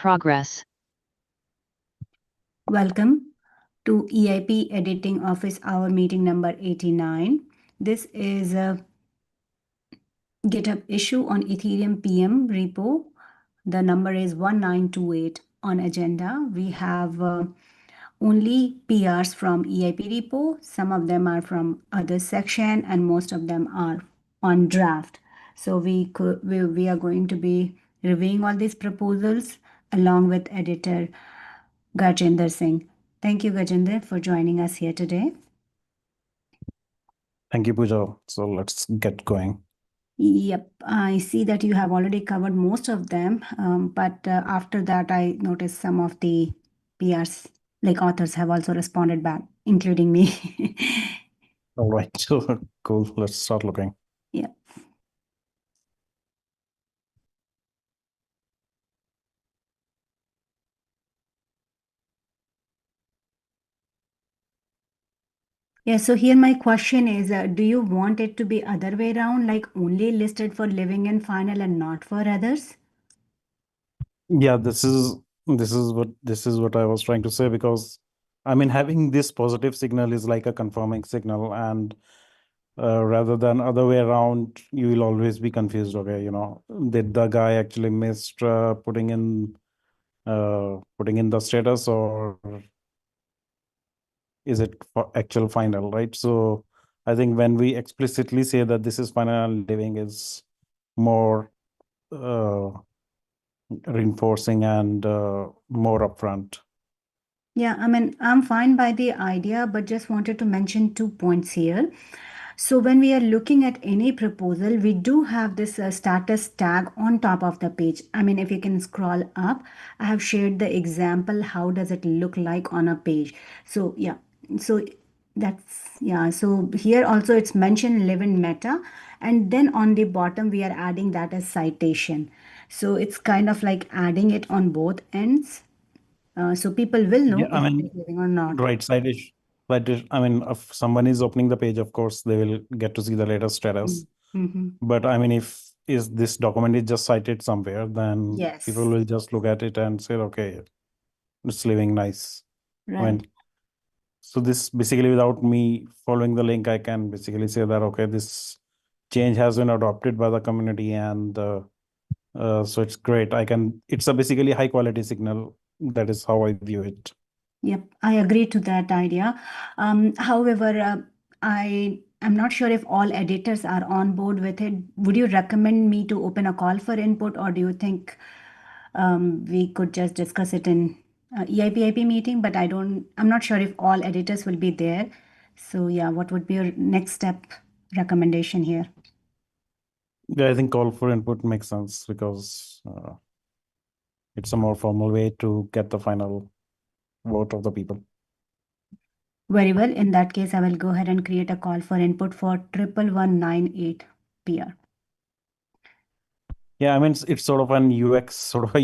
progress. Welcome to EIP Editing Office Hour meeting number 89. This is a GitHub issue on Ethereum PM repo. The number is 1928 on agenda. We have only PRs from EIP repo. Some of them are from other section and most of them are on draft. So we are going to be reviewing all these proposals along with editor Gajendra Singh. Thank you, Gajendra, for joining us here today. Thank you, Pooja. So let's get going. Yep, I see that you have already covered most of them, but after that, I noticed some of the PRs, like authors, have also responded back, including me. All right, cool. Let's start looking. Yeah. Yeah, so here my question is, do you want it to be other way around, like only listed for living and final and not for others? Yeah, this is what I was trying to say, because I mean, having this positive signal is like a confirming signal, and rather than other way around, you will always be confused. Okay, did the guy actually missed putting in the status, or is it for actual final, right? So I think when we explicitly say that this is final and living is more reinforcing and more upfront. Yeah, I mean, I'm fine by the idea, but just wanted to mention 2 points here. So when we are looking at any proposal, we do have this status tag on top of the page. I mean, if you can scroll up, I have shared the example. How does it look like on a page? So yeah, so so here also it's mentioned live in meta, and then on the bottom we are adding that as citation. So it's kind of like adding it on both ends. So people will know Yeah, I if it mean, is living or not. right side is, I mean, if someone is opening the page, of course, they will get to see the latest status. Mm-hmm. But I mean, if is this document is just cited somewhere, then people Yes, will just look at it and say, okay, it's living nice. I right. mean, so this basically, without me following the link, I can basically say that, okay, this change has been adopted by the community, and so it's great. It's a basically high quality signal. That is how I view it. Yep, I agree to that idea. However, I am not sure if all editors are on board with it. Would you recommend me to open a call for input, or do you think we could just discuss it in EIP meeting? But I'm not sure if all editors will be there. So yeah, what would be your next step recommendation here? Yeah, I think call for input makes sense, because it's a more formal way to get the final vote of the people. Very well. In that case, I will go ahead and create a call for input for 11198 PR. Yeah, I mean, it's sort of a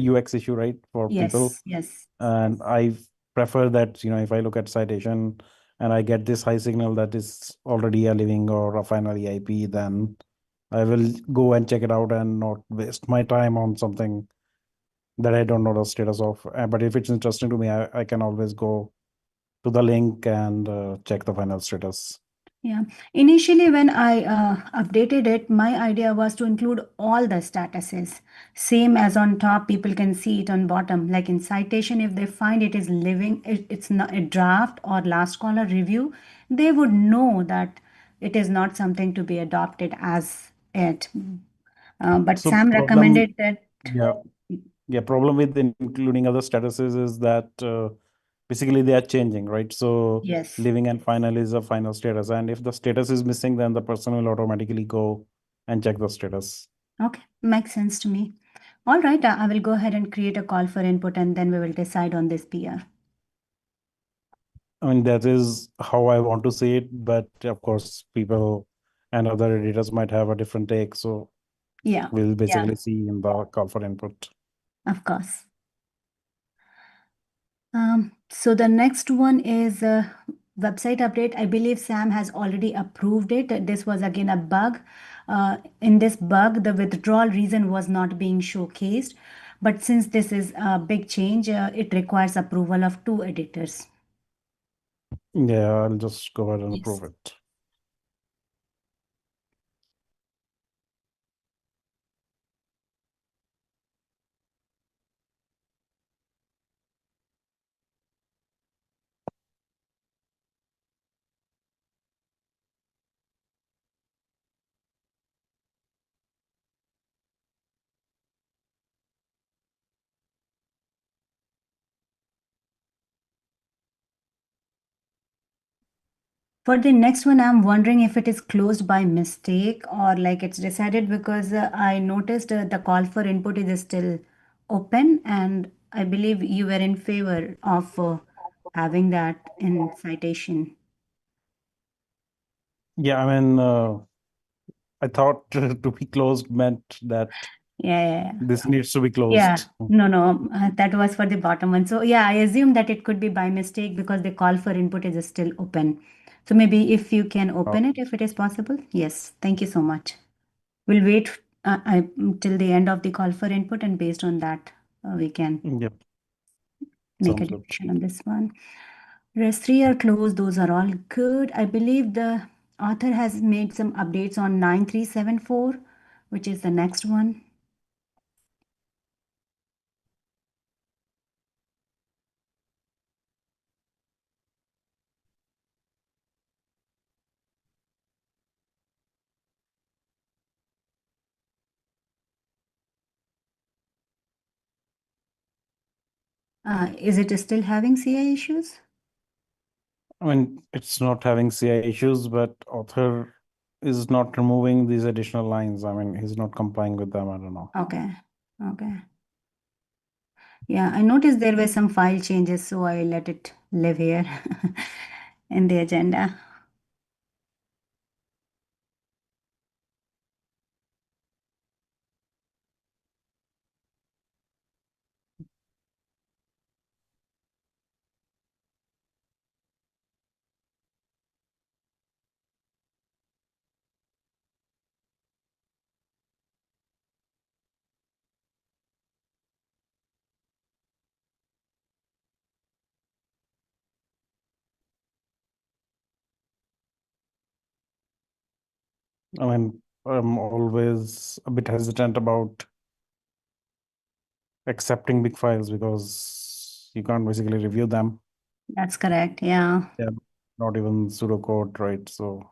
UX issue, right, for people. Yes. And I prefer that, if I look at citation and I get this high signal that is already a living or a final EIP, then I will go and check it out and not waste my time on something that I don't know the status of. But if it's interesting to me, I can always go to the link and check the final status. Yeah. Initially, when I updated it, my idea was to include all the statuses. Same as on top, people can see it on bottom. Like in citation, if they find it is living, it's not a draft or last caller review, they would know that it is not something to be adopted as it. But So Sam recommended that. yeah, problem with including other statuses is that basically they are changing, right? So Yes. living and final is a final status, and if the status is missing, then the person will automatically go and check the status. Okay, makes sense to me. All right, I will go ahead and create a call for input and then we will decide on this PR. I mean, that is how I want to see it, but of course, people and other editors might have a different take. So Yeah, we'll basically see in the call for input. of course. So the next one is website update. I believe Sam has already approved it. This was again a bug. In this bug, the withdrawal reason was not being showcased. But since this is a big change, it requires approval of two editors. Yeah, I'll just go ahead and Yes. approve it. For the next one, I'm wondering if it is closed by mistake or like it's decided because I noticed the call for input is still open, and I believe you were in favor of having that in citation. Yeah, I mean, I thought to be closed meant that Yeah, yeah, yeah. this needs to be Yeah, closed. no, no, that was for the bottom one. So yeah, I assume that it could be by mistake because the call for input is still open. So maybe if you can Oh, open it, if it is possible. Yes, thank you so much. We'll wait till the end of the call for input, and based on that, we can yep, make a sounds good. decision on this one. Rest 3 are closed. Those are all good. I believe the author has made some updates on 9374, which is the next one. Is it still having CI issues? I mean, it's not having CI issues, but author is not removing these additional lines. I mean, he's not complying with them. I don't know. Okay. Okay. Yeah, I noticed there were some file changes, so I let it live here in the agenda. I mean, I'm always a bit hesitant about accepting big files because you can't basically review them. That's correct. Yeah. Yeah, not even pseudocode, right? So,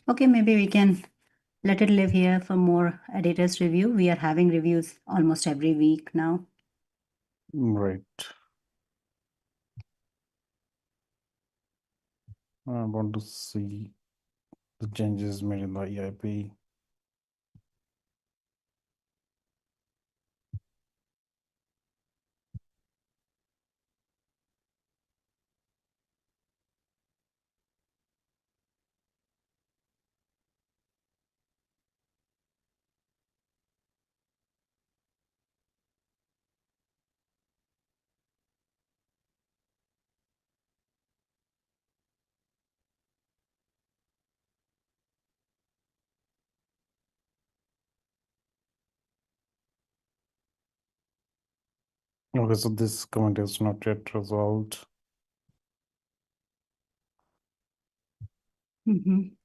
Okay, maybe we can let it live here for more editors review. We are having reviews almost every week now. right. I want to see the changes made in the EIP. Okay, so this comment is not yet resolved. Mhm.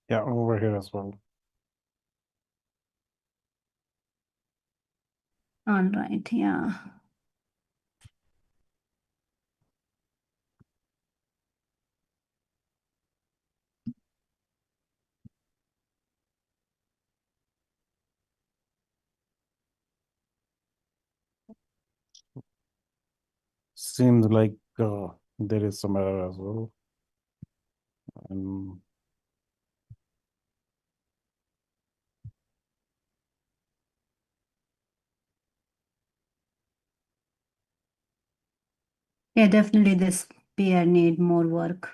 Yeah, over here as well. All right, yeah. Seems like there is some error as well. Um, Yeah, definitely this pair need more work.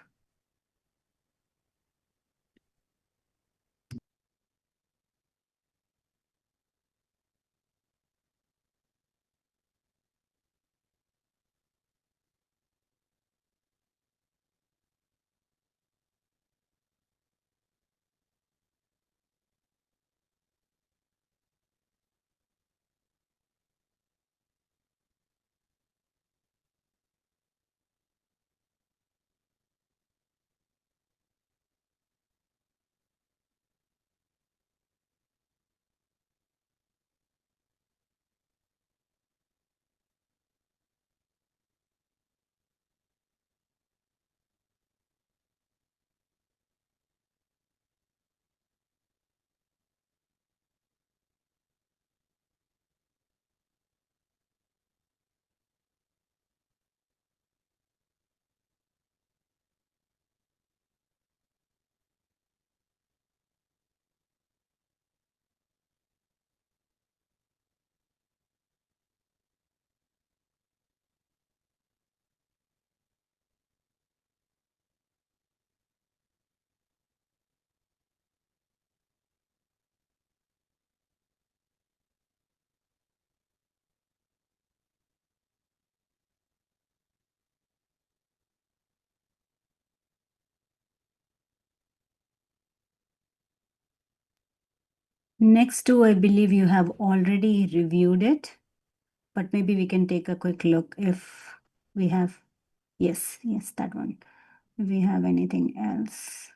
Next two, I believe you have already reviewed it, but maybe we can take a quick look if we have. Yes, yes, that one. If we have anything else.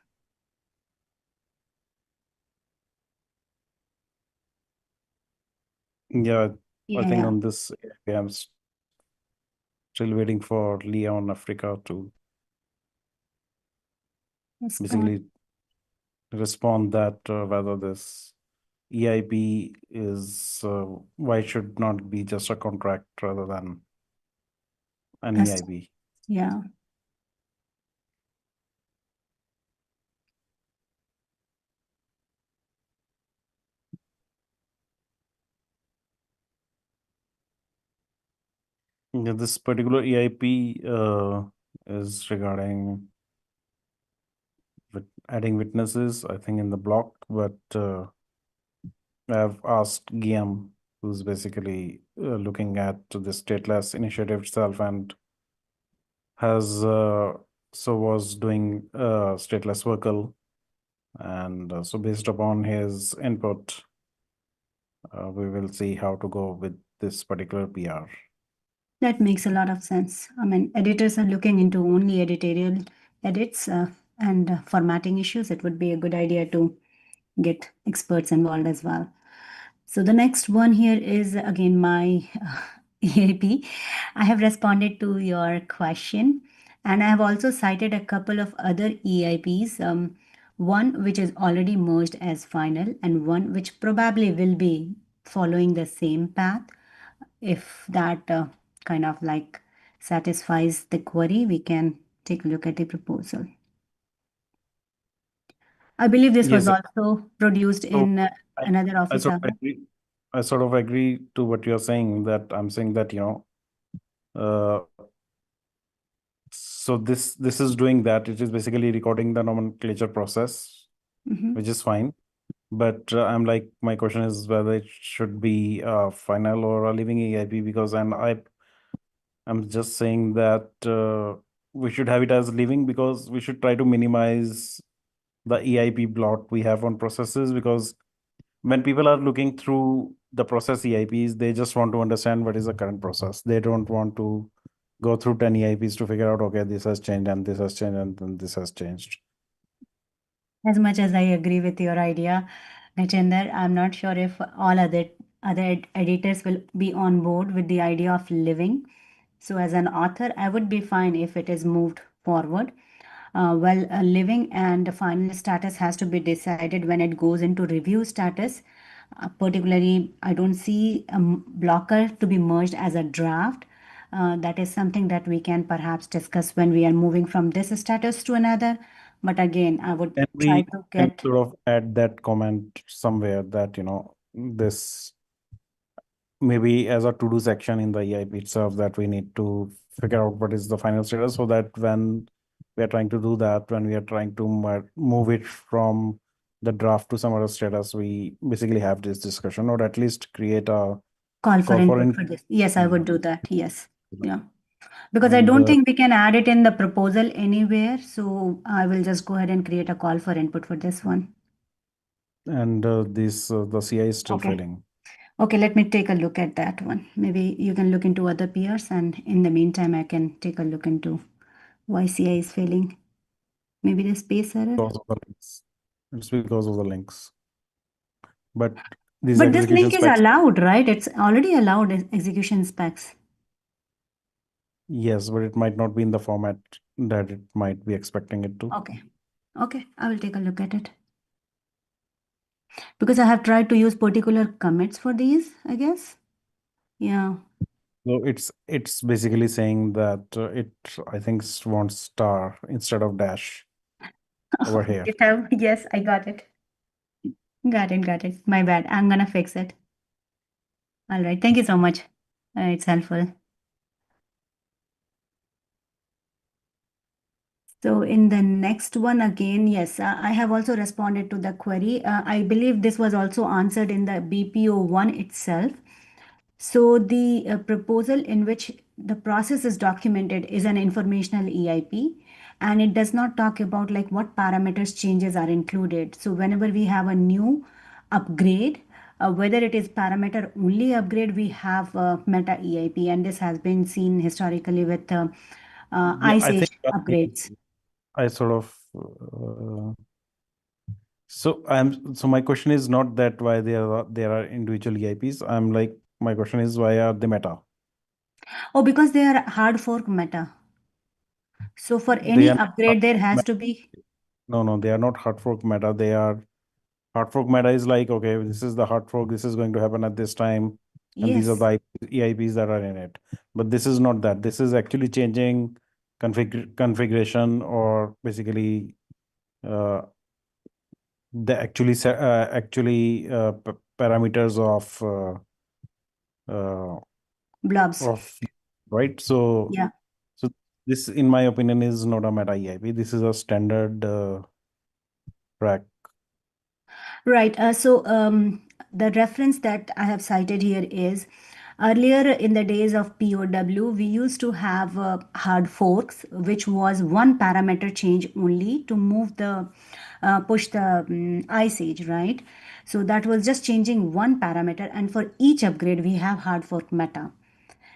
yeah, I Yeah, think yeah. on this, I'm still waiting for Leon Africa to Respond. basically respond that whether this EIP is why it should not be just a contract rather than an Us. EIP. Yeah. Yeah, this particular EIP is regarding adding witnesses, I think, in the block, but I've asked Guillaume, who's basically looking at the stateless initiative itself and has was doing stateless vehicle, and so based upon his input, we will see how to go with this particular PR. That makes a lot of sense. I mean, editors are looking into only editorial edits and formatting issues. It would be a good idea to get experts involved as well. So the next one here is again my EAP. I have responded to your question, and I have also cited a couple of other EIPs. One which is already merged as final, and one which probably will be following the same path. If that kind of like satisfies the query, we can take a look at the proposal. I believe this was Yes, also produced so in I, another I office sort of hour. agree. I sort of agree to what you're saying. That I'm saying that so this is doing that. It is basically recording the nomenclature process, Mhm. which is fine. But I'm like, my question is whether it should be final or a living EIP, because I'm just saying that we should have it as living, because we should try to minimize the EIP blot we have on processes, because when people are looking through the process EIPs, they just want to understand what is the current process. They don't want to go through 10 EIPs to figure out, okay, this has changed and this has changed and then this has changed. As much as I agree with your idea, Nachinder, I'm not sure if all other editors will be on board with the idea of living. So, as an author, I would be fine if it is moved forward. Living and the final status has to be decided when it goes into review status. Particularly, I don't see a blocker to be merged as a draft. That is something that we can perhaps discuss when we are moving from this status to another. But again, I would And try we to can get. sort of add that comment somewhere that, this maybe as a to-do section in the EIP itself, that we need to figure out what is the final status, so that when we are trying to do that, when we are trying to move it from the draft to some other status, we basically have this discussion, or at least create a Call for call for input in. for this. Yes, I would do that. Yes. Yeah. Because I And don't think we can add it in the proposal anywhere. So I will just go ahead and create a call for input for this one. this the CI is still Okay. failing. Okay, let me take a look at that one. Maybe you can look into other peers, and in the meantime, I can take a look into why CI is failing. Maybe the space error. Because of the links. It's because of the links. But these But this execution link is specs, allowed, right? It's already allowed execution specs. yes, but it might not be in the format that it might be expecting it to. Okay. Okay, I will take a look at it. Because I have tried to use particular commits for these, I guess. Yeah. So it's basically saying that it, I think, wants star instead of dash over here. Yes, I got it. Got it, got it. My bad. I'm gonna fix it. All right. Thank you so much. It's helpful. So in the next one again, yes, I have also responded to the query. I believe this was also answered in the BPO one itself. So the proposal in which the process is documented is an informational EIP, and it does not talk about like what parameters changes are included. So whenever we have a new upgrade, whether it is parameter only upgrade, we have meta EIP, and this has been seen historically with Yeah, Ice I think Age upgrades. I sort of so my question is not that why there are individual EIPs. I'm like, my question is, why are they meta? Oh, because they are hard fork meta. So for They any are not, upgrade, there has to be. no, they are not hard fork meta. They are hard fork meta is like, okay, this is the hard fork. This is going to happen at this time, and these are Yes. the EIPs that are in it. But this is not that. This is actually changing configuration, or basically uh, the parameters uh, Blobs. of right. So Yeah. so this, in my opinion, is not a meta EIP. This is a standard track. Right. The reference that I have cited here is earlier in the days of POW, we used to have hard forks, which was one parameter change only to move the push the ice age, right? So that was just changing one parameter, and for each upgrade, we have hard fork meta.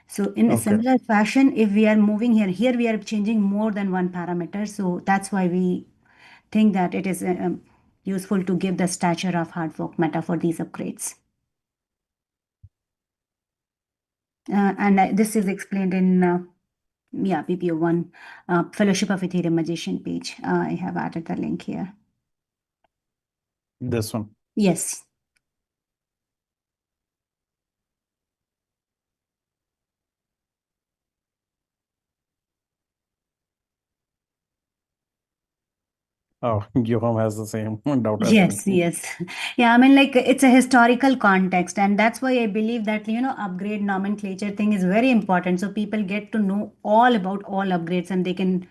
So in a Okay. similar fashion, if we are moving here we are changing more than one parameter. So that's why we think that it is useful to give the stature of hard fork meta for these upgrades. This is explained in PPO1 Fellowship of Ethereum Magician page. I have added the link here. This one. Yes. Oh, Yoham has the same doubt as me. Yes, yes. Yeah, I mean, like it's a historical context, and that's why I believe that, upgrade nomenclature thing is very important. So people get to know all about all upgrades and they can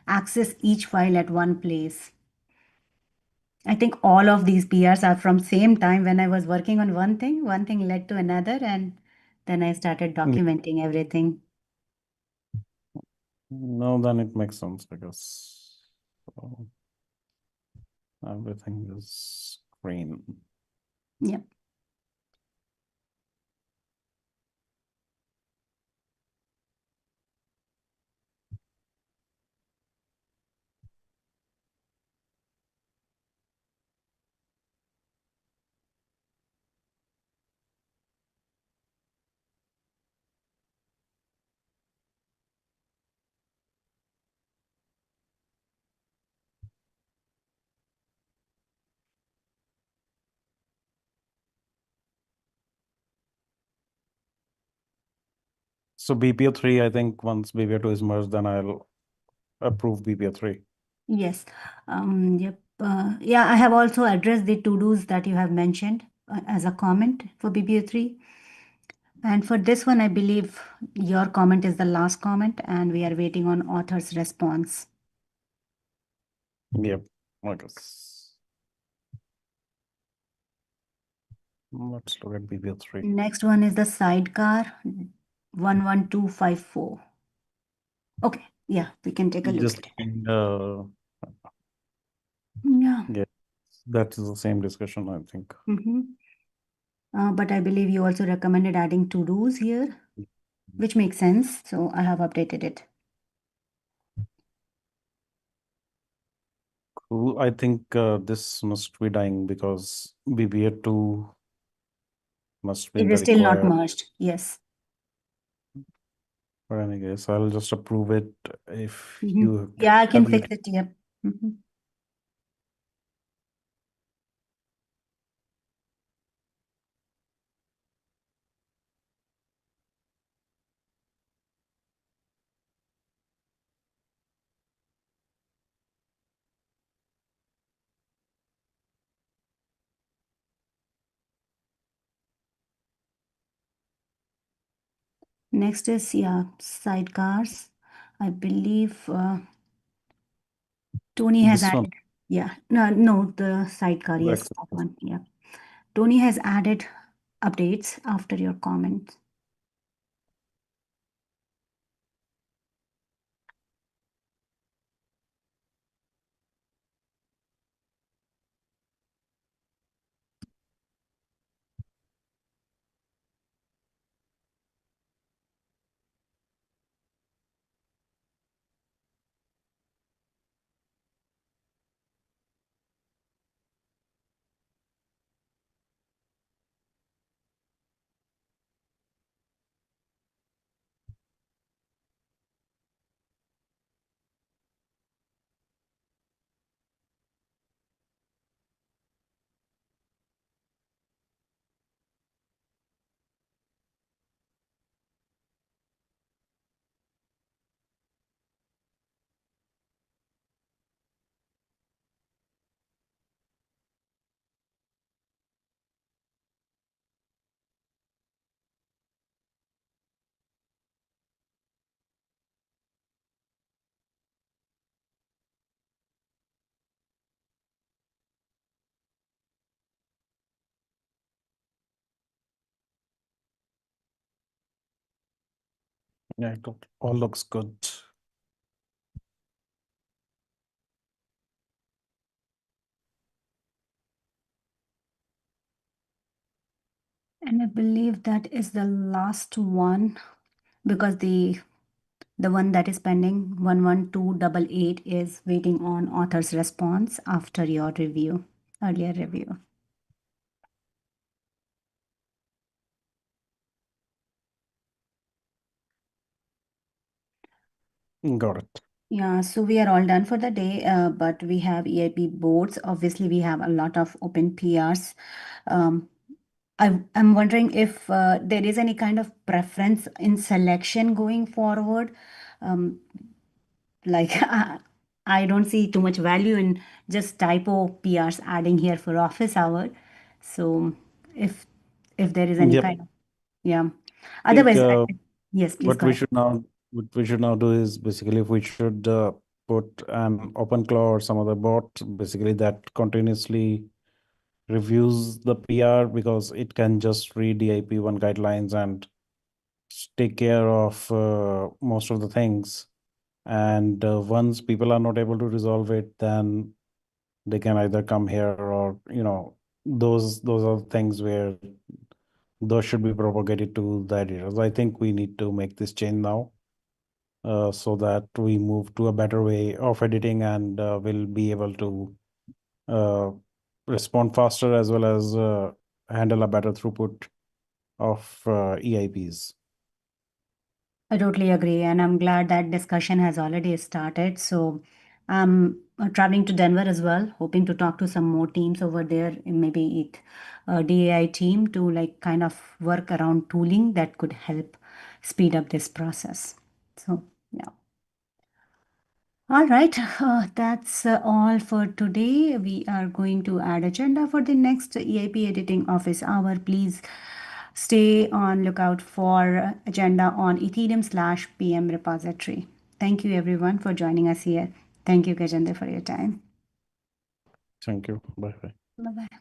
access each file at one place. I think all of these PRs are from same time when I was working on one thing led to another, and then I started Yeah. documenting everything. No, then it makes sense, because uh, everything is green. Yep. So BPO 3, I think once BPO 2 is merged, then I'll approve BPO 3. Yes. Yep. Yeah, I have also addressed the to-dos that you have mentioned as a comment for BPO3. And for this one, I believe your comment is the last comment, and we are waiting on author's response. Yep. I guess. Let's look at BPO 3. Next one is the sidecar 11254. Okay, yeah, we can take a look Just at it. Yeah. yeah, that is the same discussion, I think. But I believe you also recommended adding to-dos here, which makes sense. So I have updated it. Cool. I think this must be dying because BPA 2 must be in It the is still not required. merged. Yes. But any case, I'll just approve it if Mhm. you Yeah, I can have any. fix it. Yep. Mhm. Next is, yeah, sidecars. I believe Tony has This one, added, yeah, no, the sidecar, the yes, that one, yeah. Tony has added updates after your comment. yeah, it all looks good. And I believe that is the last one because the one that is pending 11288 is waiting on author's response after your review, earlier review. Got it. Yeah, so we are all done for the day, but we have EIP boards. Obviously, we have a lot of open PRs. Um, I'm wondering if there is any kind of preference in selection going forward. Um, like, I don't see too much value in just typo PRs adding here for office hour. So if if there is any Yep. kind of, yeah. I think Otherwise, yes, please what go we ahead. should now what we should now do is basically if we should put an open claw or some other bot basically that continuously reviews the PR because it can just read the IP1 guidelines and take care of most of the things. And once people are not able to resolve it, then they can either come here or those are things where those should be propagated to the editors. I think we need to make this change now so that we move to a better way of editing and will be able to uh, respond faster as well as handle a better throughput of EIPs. I totally agree, and I'm glad that discussion has already started. So I'm traveling to Denver as well, hoping to talk to some more teams over there, and maybe it DAI team to like kind of work around tooling that could help. speed up this process. So, yeah. All right, that's all for today. We are going to add agenda for the next EIP editing office hour. Please stay on lookout for agenda on Ethereum/PM repository. Thank you everyone for joining us here. Thank you, Gajendra, for your time. Thank you. Bye bye. Bye-bye.